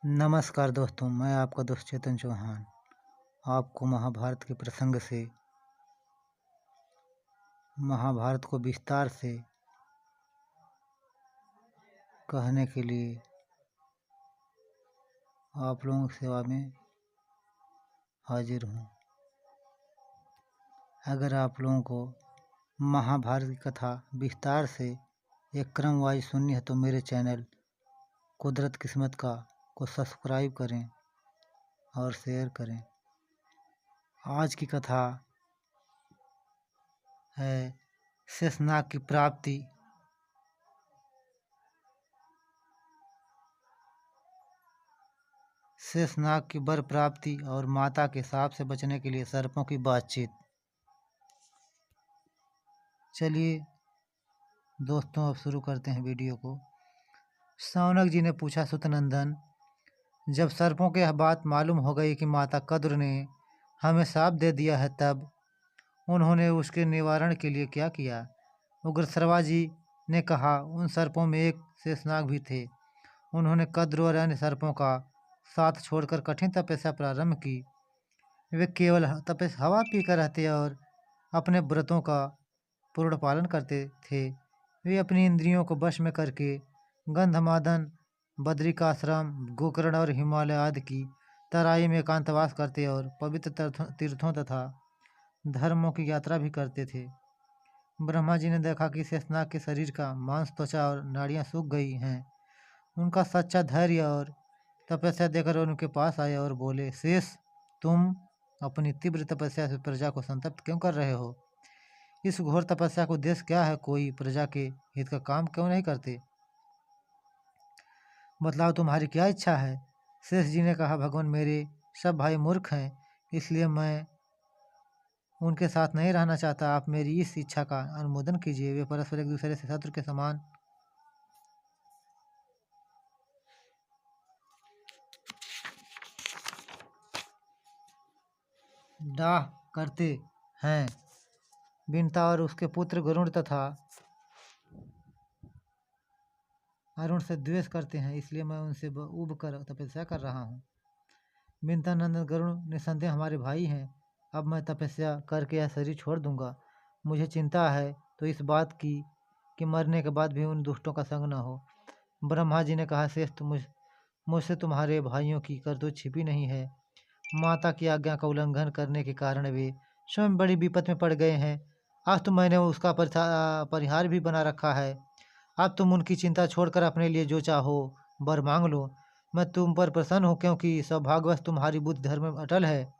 नमस्कार दोस्तों, मैं आपका दोस्त चेतन चौहान आपको महाभारत के प्रसंग से महाभारत को विस्तार से कहने के लिए आप लोगों की सेवा में हाजिर हूँ। अगर आप लोगों को महाभारत की कथा विस्तार से एक क्रम वाइज सुननी है तो मेरे चैनल कुदरत किस्मत का को सब्सक्राइब करें और शेयर करें। आज की कथा है शेषनाग की प्राप्ति। शेषनाग की वर प्राप्ति और माता के शाप से बचने के लिए सर्पों की बातचीत। चलिए दोस्तों, अब शुरू करते हैं वीडियो को। शौनक जी ने पूछा, सुतनंदन, जब सर्पों को यह बात मालूम हो गई कि माता कद्र ने हमें शाप दे दिया है, तब उन्होंने उसके निवारण के लिए क्या किया? उग्रश्रवा जी ने कहा, उन सर्पों में एक शेषनाग भी थे। उन्होंने कद्र और अन्य सर्पों का साथ छोड़कर कठिन तपस्या प्रारंभ की। वे केवल हवा पीकर रहते और अपने व्रतों का पूर्ण पालन करते थे। वे अपनी इंद्रियों को वश में करके गंधमादन, बद्रिकाश्रम, गोकर्ण और हिमालय आदि की तराई में एकांतवास करते और पवित्र तीर्थों तथा धर्मों की यात्रा भी करते थे। ब्रह्मा जी ने देखा कि शेषनाग के शरीर का मांस, त्वचा और नाड़ियां सूख गई हैं। उनका सच्चा धैर्य और तपस्या देखकर उनके पास आए और बोले, शेष, तुम अपनी तीव्र तपस्या से प्रजा को संतप्त क्यों कर रहे हो? इस घोर तपस्या का उद्देश्य क्या है? कोई प्रजा के हित का काम क्यों नहीं करते? बतलाओ, तुम्हारी क्या इच्छा है? शेष जी ने कहा, भगवान, मेरे सब भाई मूर्ख हैं, इसलिए मैं उनके साथ नहीं रहना चाहता। आप मेरी इस इच्छा का अनुमोदन कीजिए। वे परस्पर एक दूसरे से शत्रु के समान डाह करते हैं। विंता और उसके पुत्र गरुड़ तथा अरुण से द्वेष करते हैं, इसलिए मैं उनसे उब कर तपस्या कर रहा हूँ। विंता नंदन गरुड़ निसंदेह हमारे भाई हैं। अब मैं तपस्या करके यह शरीर छोड़ दूंगा। मुझे चिंता है तो इस बात की कि मरने के बाद भी उन दुष्टों का संग न हो। ब्रह्मा जी ने कहा, श्रेष्ठ, मुझसे तुम्हारे भाइयों की करतूत छिपी नहीं है। माता की आज्ञा का उल्लंघन करने के कारण वे स्वयं बड़ी विपत में पड़ गए हैं। आज तो मैंने उसका परिहार भी बना रखा है। अब तुम उनकी चिंता छोड़कर अपने लिए जो चाहो वर मांग लो। मैं तुम पर प्रसन्न हूँ, क्योंकि सौभाग्यवश तुम्हारी बुद्धि धर्म में अटल है।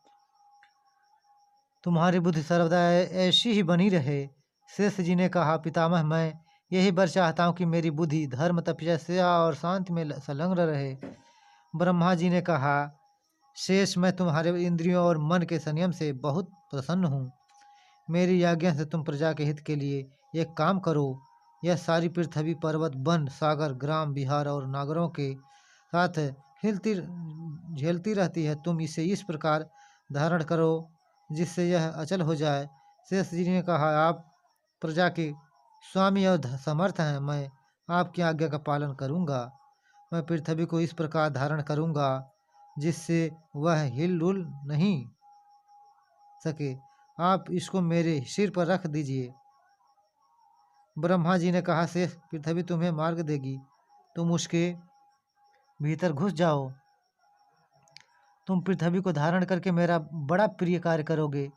तुम्हारी बुद्धि सर्वदा ऐसी ही बनी रहे। शेष जी ने कहा, पितामह, मैं यही वर चाहता हूँ कि मेरी बुद्धि धर्म, तपस्या और शांति में संलग्न रहे। ब्रह्मा जी ने कहा, शेष, मैं तुम्हारे इंद्रियों और मन के संयम से बहुत प्रसन्न हूँ। मेरी आज्ञा से तुम प्रजा के हित के लिए एक काम करो। यह सारी पृथ्वी पर्वत, वन, सागर, ग्राम, बिहार और नागरों के साथ हिलती झेलती रहती है। तुम इसे इस प्रकार धारण करो जिससे यह अचल हो जाए। शेष जी ने कहा, आप प्रजा के स्वामी और समर्थ हैं। मैं आपकी आज्ञा का पालन करूंगा। मैं पृथ्वी को इस प्रकार धारण करूंगा जिससे वह हिल डुल नहीं सके। आप इसको मेरे सिर पर रख दीजिए। ब्रह्मा जी ने कहा, शेष, पृथ्वी तुम्हें मार्ग देगी। तुम उसके भीतर घुस जाओ। तुम पृथ्वी को धारण करके मेरा बड़ा प्रिय कार्य करोगे।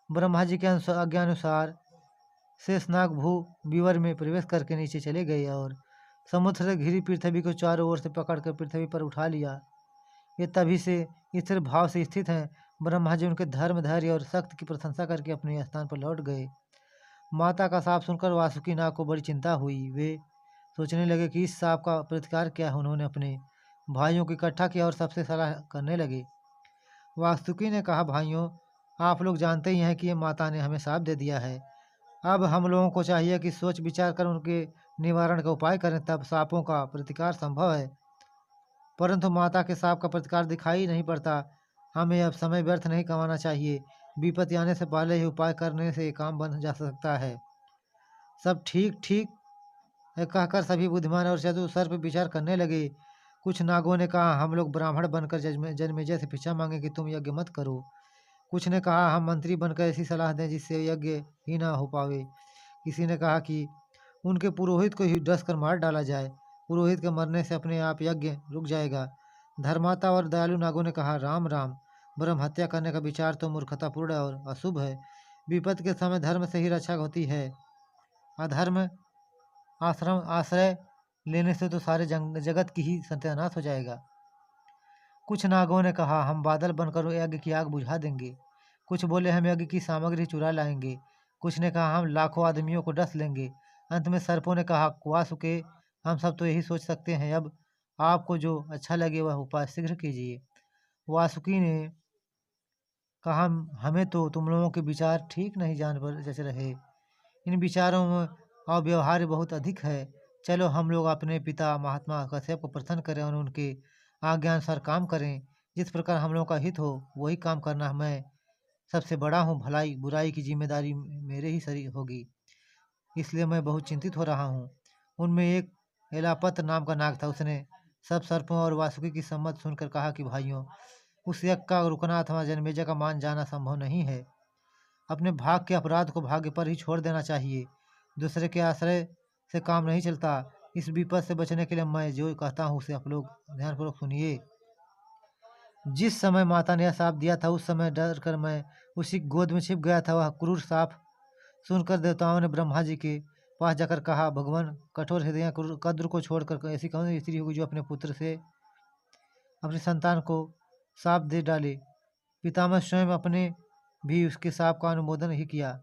ब्रह्मा जी के आज्ञानुसार शेषनाग भू विवर में प्रवेश करके नीचे चले गए और समुद्र से घिरी पृथ्वी को चारों ओर से पकड़कर पृथ्वी पर उठा लिया। ये तभी से स्थिर भाव से स्थित हैं। ब्रह्मा जी उनके धर्म, धैर्य और शक्ति की प्रशंसा करके अपने स्थान पर लौट गए। माता का साप सुनकर वासुकी नाग को बड़ी चिंता हुई। वे सोचने लगे कि इस साप का प्रतिकार क्या है। उन्होंने अपने भाइयों को इकट्ठा किया और सबसे सलाह करने लगे। वासुकी ने कहा, भाइयों, आप लोग जानते ही हैं कि ये माता ने हमें साप दे दिया है। अब हम लोगों को चाहिए कि सोच विचार कर उनके निवारण का उपाय करें, तब सांपों का प्रतिकार संभव है। परंतु माता के साप का प्रतिकार दिखाई नहीं पड़ता। हमें अब समय व्यर्थ नहीं गंवाना चाहिए। विपत्ति आने से पहले ही उपाय करने से काम बन जा सकता है। सब ठीक ठीक कहकर सभी बुद्धिमान और चतुर सर्प विचार करने लगे। कुछ नागों ने कहा, हम लोग ब्राह्मण बनकर जन्मेजय से भिक्षा मांगे कि तुम यज्ञ मत करो। कुछ ने कहा, हम मंत्री बनकर ऐसी सलाह दें जिससे यज्ञ ही ना हो पावे। किसी ने कहा कि उनके पुरोहित को ही डस कर मार डाला जाए, पुरोहित के मरने से अपने आप यज्ञ रुक जाएगा। धर्माता और दयालु नागों ने कहा, राम राम, ब्रह्म हत्या करने का विचार तो मूर्खतापूर्ण और अशुभ है। विपद के समय धर्म से ही रक्षा होती है, अधर्म आश्रम आश्रय लेने से तो सारे जगत की ही सत्यानाश हो जाएगा। कुछ नागों ने कहा, हम बादल बनकर यज्ञ की आग बुझा देंगे। कुछ बोले, हम यज्ञ की सामग्री चुरा लाएंगे। कुछ ने कहा, हम लाखों आदमियों को डस लेंगे। अंत में सर्पों ने कहा, वासुके, हम सब तो यही सोच सकते हैं, अब आपको जो अच्छा लगे वह उपाय शीघ्र कीजिए। वासुकी ने कहा, हमें तो तुम लोगों के विचार ठीक नहीं जान पर जच रहे, इन विचारों में अव्यवहार्य बहुत अधिक है। चलो हम लोग अपने पिता महात्मा कश्यप को प्रसन्न करें और उनके आज्ञानुसार काम करें। जिस प्रकार हम लोगों का हित हो वही काम करना। मैं सबसे बड़ा हूँ, भलाई बुराई की जिम्मेदारी मेरे ही सरी होगी, इसलिए मैं बहुत चिंतित हो रहा हूँ। उनमें एक एलापत नाम का नाग था। उसने सब सर्पों और वासुकी की सम्मत सुनकर कहा कि भाइयों, उस यज्ञ का रुकना अथवा जन्मेजय का मान जाना संभव नहीं है। अपने भाग के अपराध को भाग्य पर ही छोड़ देना चाहिए। दूसरे के आश्रय से काम नहीं चलता। इस विपद से बचने के लिए मैं जो कहता हूँ उसे आप लोग ध्यानपूर्वक सुनिए। जिस समय माता ने यह साप दिया था उस समय डर कर मैं उसी गोद में छिप गया था। वह क्रूर साप सुनकर देवताओं ने ब्रह्मा जी के पास जाकर कहा, भगवान, कठोर हृदय कद्र को छोड़कर ऐसी कौन सी स्त्री होगी जो अपने पुत्र से अपनी संतान को साप दे डाले। पितामह स्वयं अपने भी उसके साप का अनुमोदन ही किया,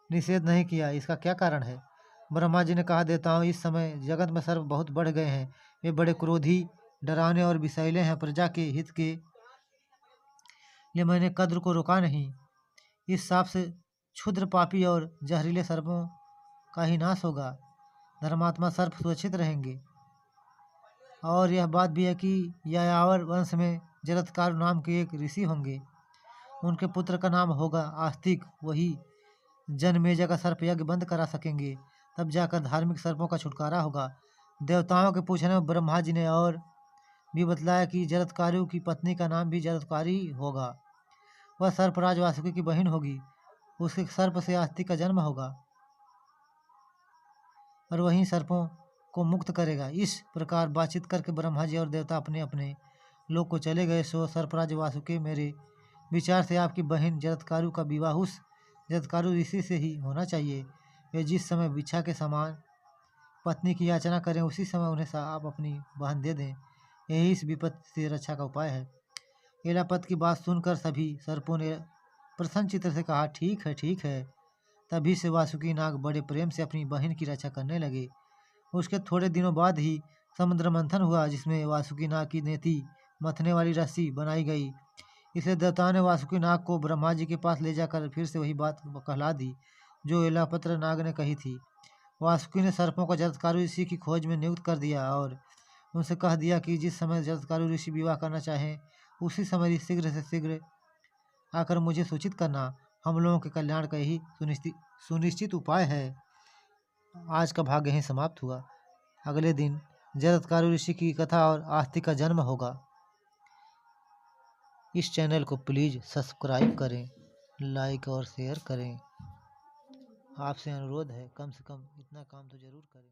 निषेध नहीं किया। इसका क्या कारण है? ब्रह्मा जी ने कहा, देवताओं, इस समय जगत में सर्प बहुत बढ़ गए हैं। वे बड़े क्रोधी, डरावने और विषैले हैं। प्रजा के हित के लिए मैंने कद्र को रोका नहीं। इस साप से क्षुद्र पापी और जहरीले सर्पों का ही नाश होगा। धर्मात्मा सर्प सुरक्षित रहेंगे। और यह बात भी है कि यायावर वंश में जरत्कारु नाम के एक ऋषि होंगे। उनके पुत्र का नाम होगा आस्तिक। वही जन्मेजय का सर्प यज्ञ बंद करा सकेंगे। तब जाकर धार्मिक सर्पों का छुटकारा होगा। देवताओं के पूछने में ब्रह्मा जी ने और भी बतलाया कि जरत्कारु की पत्नी का नाम भी जरत्कारी होगा। वह सर्पराज वासुकी की बहन होगी। उसके सर्प से आस्तिक का जन्म होगा और वहीं सर्पों को मुक्त करेगा। इस प्रकार बातचीत करके ब्रह्मा जी और देवता अपने अपने लोक को चले गए। सो सर्पराज वासुकी, मेरे विचार से आपकी बहन जरत्कारु का विवाह उस जरत्कारु ऋषि से ही होना चाहिए। वे जिस समय भिक्षा के समान पत्नी की याचना करें उसी समय उन्हें आप अपनी बहन दे दें। यही इस विपद से रक्षा का उपाय है। एलापत की बात सुनकर सभी सर्पों ने प्रसन्न चित्र से कहा, ठीक है, ठीक है। तभी से वासुकी नाग बड़े प्रेम से अपनी बहन की रक्षा करने लगे। उसके थोड़े दिनों बाद ही समुद्र मंथन हुआ, जिसमें वासुकी नाग की नेति मथने वाली रस्सी बनाई गई। इसलिए देवताओं ने वासुकी नाग को ब्रह्मा जी के पास ले जाकर फिर से वही बात कहला दी जो एलापत्र नाग ने कही थी। वासुकी ने सर्पों को जरत्कारु ऋषि की खोज में नियुक्त कर दिया और उनसे कह दिया कि जिस समय जरत्कारु ऋषि विवाह करना चाहें उसी समय शीघ्र से शीघ्र आकर मुझे सूचित करना। हम लोगों के कल्याण का यही सुनिश्चित उपाय है। आज का भाग यहीं समाप्त हुआ। अगले दिन जरत्कारु ऋषि की कथा और आस्तिक का जन्म होगा। इस चैनल को प्लीज़ सब्सक्राइब करें, लाइक और शेयर करें। आपसे अनुरोध है, कम से कम इतना काम तो ज़रूर करें।